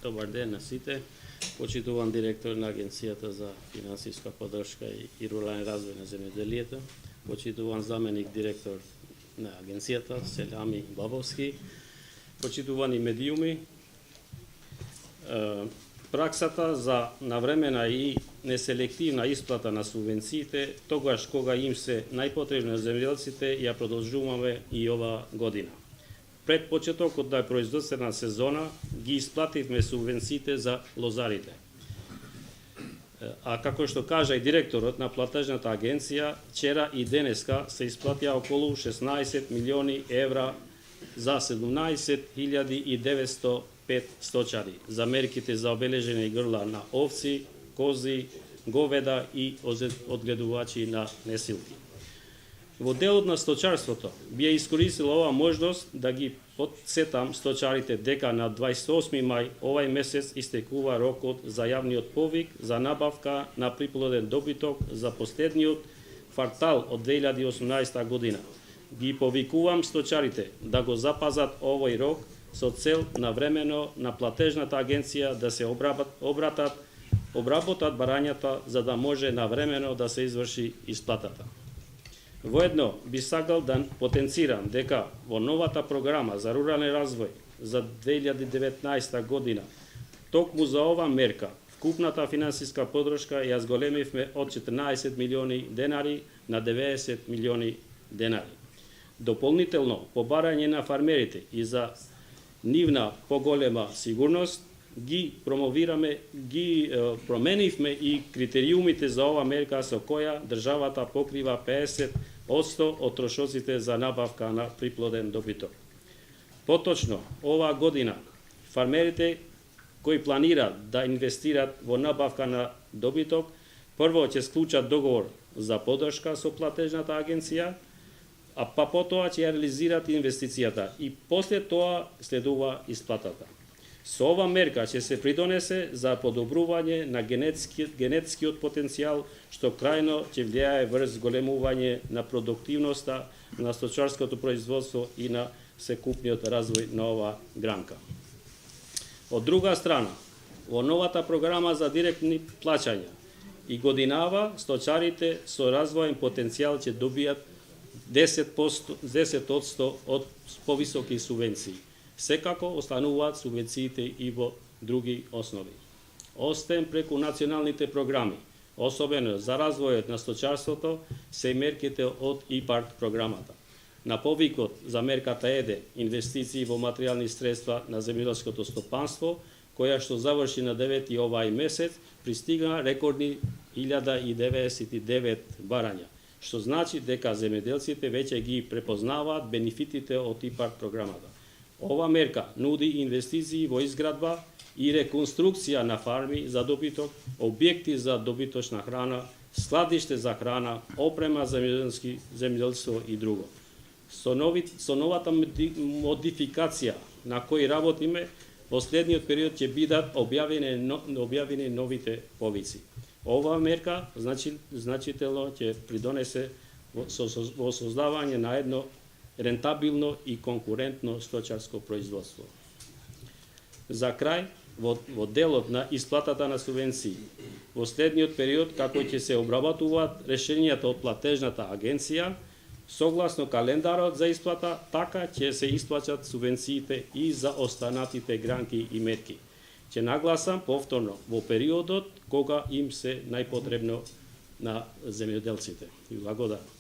Добар ден на сите. Почитуван директор на Агенцијата за финансиска поддршка и рурален развој на земјоделието, почитуван заменик директор на Агенцијата Селами Бабовски, почитувани медиуми. Праксата за навремена и неселективна исплата на субвенциите, тогаш кога им се најпотребни земјоделците, ја продолжуваме и ова година. Пред почетокот на производствена сезона ги исплативме субвенциите за лозарите. А како што кажа и директорот на платежната агенција, вчера и денеска се исплатија околу 16 милиони евра за 17.905 сточари за мерките за обележени грла на овци, кози, говеда и одгледувачи на несилки. Во делот на сточарството би ја искористил ова можност да ги подсетам сточарите дека на 28 мај овај месец истекува рокот за јавниот повик за набавка на приплоден добиток за последниот квартал од 2018 година. Ги повикувам сточарите да го запазат овој рок со цел навремено на платежната агенција да се обработат барањата за да може навремено да се изврши исплатата. Воедно би сакал да потенцирам дека во новата програма за рурален развој за 2019 година, токму за ова мерка, вкупната финансиска поддршка ја зголемивме од 14 милиони денари на 90 милиони денари. Дополнително, по барање на фармерите и за нивна поголема сигурност, променивме и критериумите за ова мерка со која државата покрива 50% од трошоците за набавка на приплоден добиток. Поточно, ова година, фармерите кои планираат да инвестираат во набавка на добиток, прво ќе склучат договор за поддршка со платежната агенција, а па потоа ќе ја реализираат инвестицијата и после тоа следува исплатата. Со ова мерка ќе се придонесе за подобрување на генетскиот потенцијал, што крајно ќе влијае врз големување на продуктивноста на сточарското производство и на секупниот развој на ова гранка. Од друга страна, во новата програма за директни плаќања и годинава сточарите со развоен потенцијал ќе добијат 10% од повисоки субвенции. Секако остануваат субвенциите и во други основи. Остен преку националните програми, особено за развојот на сточарството, се мерките од ИПАРД програмата. На повикот за мерката ЕДЕ, инвестиции во материјални средства на земјоделското стопанство, која што заврши на 9 овај месец, пристигна рекордни 1099 барања, што значи дека земјоделците веќе ги препознаваат бенефитите од ИПАРД програмата. Ова мерка нуди инвестиции во изградба и реконструкција на фарми за добиток, објекти за добиточна храна, складиште за храна, опрема за земјоделство и друго. Со новата модификација на кој работиме, во следниот период ќе бидат објавени новите повици. Ова мерка значително ќе придонесе во создавање на едно рентабилно и конкурентно сточарско производство. За крај, во делот на исплатата на субвенции, во следниот период, како ќе се обработуваат решенијата од платежната агенција, согласно календарот за исплата, така ќе се исплаќат субвенциите и за останатите гранки и мерки. Ќе нагласам повторно во периодот кога им се најпотребно на земјоделците. И благодарам.